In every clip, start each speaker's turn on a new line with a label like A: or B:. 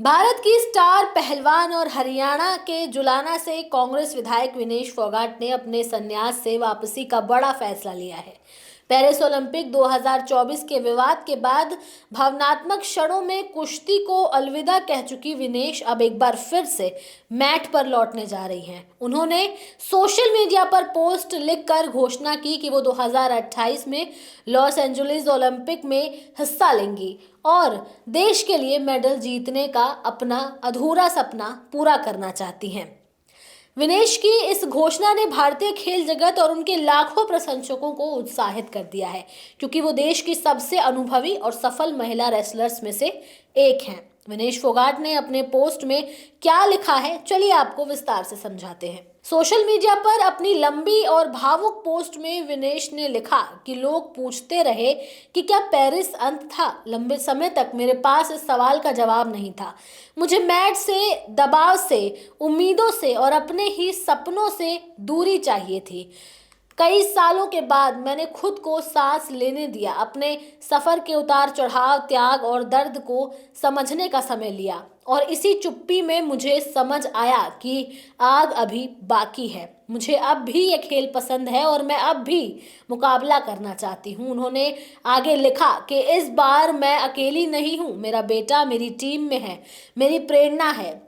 A: भारत की स्टार पहलवान और हरियाणा के जुलाना से कांग्रेस विधायक विनेश फोगाट ने अपने संन्यास से वापसी का बड़ा फैसला लिया है। पेरिस ओलंपिक 2024 के विवाद के बाद भावनात्मक क्षणों में कुश्ती को अलविदा कह चुकी विनेश अब एक बार फिर से मैट पर लौटने जा रही हैं। उन्होंने सोशल मीडिया पर पोस्ट लिखकर घोषणा की कि वो 2028 में लॉस एंजलिस ओलंपिक में हिस्सा लेंगी और देश के लिए मेडल जीतने का अपना अधूरा सपना पूरा करना चाहती हैं। विनेश की इस घोषणा ने भारतीय खेल जगत और उनके लाखों प्रशंसकों को उत्साहित कर दिया है, क्योंकि वो देश की सबसे अनुभवी और सफल महिला रेसलर्स में से एक हैं। विनेश फोगाट ने अपने पोस्ट में क्या लिखा है, चलिए आपको विस्तार से समझाते हैं। सोशल मीडिया पर अपनी लंबी और भावुक पोस्ट में विनेश ने लिखा कि लोग पूछते रहे कि क्या पेरिस अंत था। लंबे समय तक मेरे पास इस सवाल का जवाब नहीं था। मुझे मैट से, दबाव से, उम्मीदों से और अपने ही सपनों से दूरी चाहिए थी। कई सालों के बाद मैंने खुद को सांस लेने दिया, अपने सफर के उतार चढ़ाव, त्याग और दर्द को समझने का समय लिया और इसी चुप्पी में मुझे समझ आया कि आग अभी बाकी है। मुझे अब भी ये खेल पसंद है और मैं अब भी मुकाबला करना चाहती हूँ। उन्होंने आगे लिखा कि इस बार मैं अकेली नहीं हूँ, मेरा बेटा मेरी टीम में है, मेरी प्रेरणा है।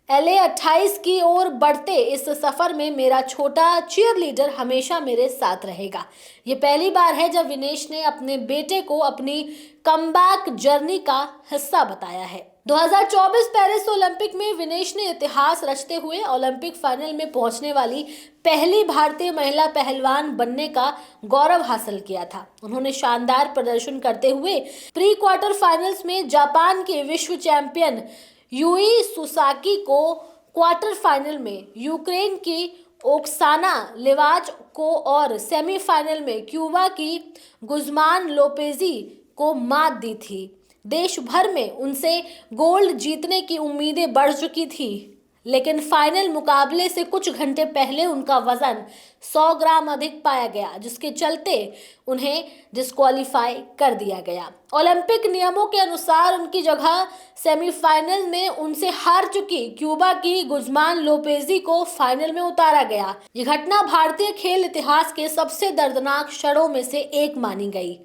A: LA 28 की ओर बढ़ते इस सफर में मेरा छोटा चीयरलीडर हमेशा मेरे साथ रहेगा। ये पहली बार है जब विनेश ने अपने बेटे को अपनी कमबैक जर्नी का हिस्सा बताया है। 2024 पेरिस ओलंपिक में विनेश ने इतिहास रचते हुए ओलंपिक फाइनल में पहुंचने वाली पहली भारतीय महिला पहलवान बनने का गौरव हासिल किया था। उन्होंने शानदार प्रदर्शन करते हुए प्री क्वार्टर फाइनल्स में जापान के विश्व चैंपियन यूई सुसाकी को, क्वार्टर फाइनल में यूक्रेन की ओक्साना लिवाच को और सेमीफाइनल में क्यूबा की गुज़मान लोपेजी को मात दी थी। देश भर में उनसे गोल्ड जीतने की उम्मीदें बढ़ चुकी थी, लेकिन फाइनल मुकाबले से कुछ घंटे पहले उनका वजन 100 ग्राम अधिक पाया गया, जिसके चलते उन्हें डिस्क्वालीफाई कर दिया गया। ओलंपिक नियमों के अनुसार उनकी जगह सेमीफाइनल में उनसे हार चुकी क्यूबा की गुज़मान लोपेजी को फाइनल में उतारा गया। ये घटना भारतीय खेल इतिहास के सबसे दर्दनाक क्षणों में से एक मानी गई।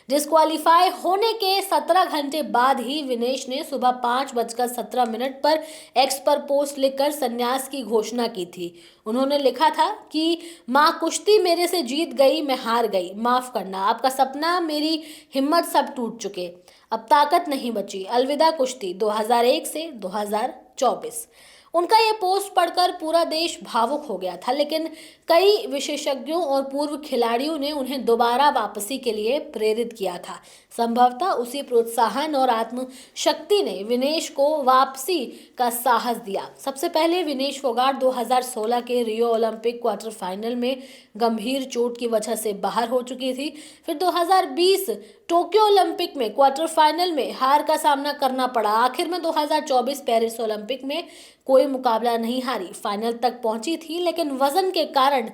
A: डिस्क्वालीफाई होने के 17 घंटे बाद ही विनेश ने सुबह 5:17 पर एक्स पर पोस्ट लिखकर संन्यास की घोषणा की थी। उन्होंने लिखा था कि माँ कुश्ती मेरे से जीत गई, मैं हार गई, माफ करना, आपका सपना, मेरी हिम्मत सब टूट चुके, अब ताकत नहीं बची, अलविदा कुश्ती 2001 से 2024। उनका ये पोस्ट पढ़कर पूरा देश भावुक हो गया था, लेकिन कई विशेषज्ञों और पूर्व खिलाड़ियों ने उन्हें दोबारा वापसी के लिए प्रेरित किया था। संभवतः उसी प्रोत्साहन और आत्मशक्ति ने विनेश को वापसी का साहस दिया। सबसे पहले विनेश फोगाट 2016 के रियो ओलंपिक क्वार्टर फाइनल में गंभीर चोट की वजह से बाहर हो चुकी थी। फिर 2020 टोक्यो ओलंपिक में क्वार्टर फाइनल में हार का सामना करना पड़ा। आखिर में 2024 पेरिस ओलंपिक में कोई मुकाबला नहीं हारी, फाइनल तक पहुंची थी, लेकिन वजन के कारण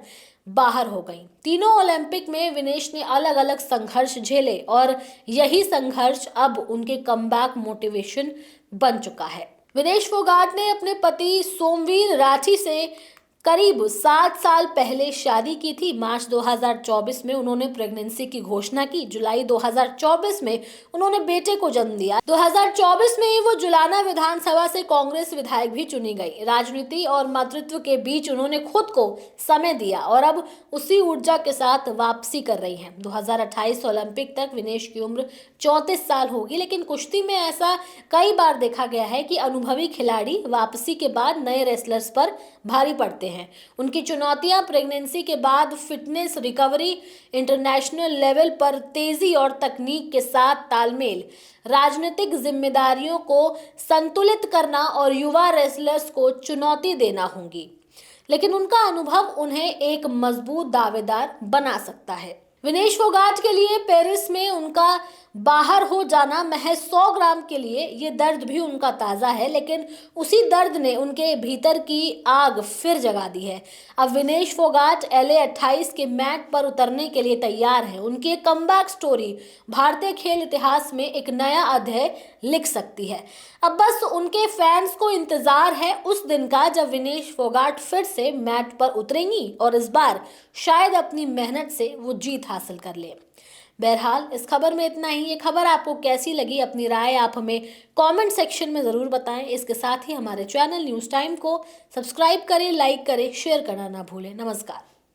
A: बाहर हो गई। तीनों ओलंपिक में विनेश ने अलग अलग संघर्ष झेले और यही संघर्ष अब उनके कमबैक मोटिवेशन बन चुका है। विनेश फोगाट ने अपने पति सोमवीर राठी से करीब 7 साल पहले शादी की थी। मार्च 2024 में उन्होंने प्रेगनेंसी की घोषणा की। जुलाई 2024 में उन्होंने बेटे को जन्म दिया। 2024 में ही वो जुलाना विधानसभा से कांग्रेस विधायक भी चुनी गई। राजनीति और मातृत्व के बीच उन्होंने खुद को समय दिया और अब उसी ऊर्जा के साथ वापसी कर रही हैं। 2028 ओलंपिक तक विनेश की उम्र 34 साल होगी, लेकिन कुश्ती में ऐसा कई बार देखा गया है कि अनुभवी खिलाड़ी वापसी के बाद नए रेसलर्स पर भारी पड़ते हैं। उनकी चुनौतियां प्रेगनेंसी के बाद फिटनेस रिकवरी, इंटरनेशनल लेवल पर तेजी और तकनीक के साथ तालमेल, राजनीतिक जिम्मेदारियों को संतुलित करना और युवा रेसलर्स को चुनौती देना होंगी, लेकिन उनका अनुभव उन्हें एक मजबूत दावेदार बना सकता है। विनेश फोगाट के लिए पेरिस में उनका बाहर हो जाना महज 100 ग्राम के लिए ये दर्द भी उनका ताज़ा है, लेकिन उसी दर्द ने उनके भीतर की आग फिर जगा दी है। अब विनेश फोगाट LA 28 के मैट पर उतरने के लिए तैयार हैं। उनकी एक कमबैक स्टोरी भारतीय खेल इतिहास में एक नया अध्याय लिख सकती है। अब बस उनके फैंस को इंतजार है उस दिन का जब विनेश फोगाट फिर से मैट पर उतरेंगी और इस बार शायद अपनी मेहनत से वो जीत हासिल कर ले। बहरहाल इस खबर में इतना ही। ये खबर आपको कैसी लगी, अपनी राय आप हमें कमेंट सेक्शन में ज़रूर बताएं। इसके साथ ही हमारे चैनल न्यूज़ टाइम को सब्सक्राइब करें, लाइक करें, शेयर करना ना भूलें। नमस्कार।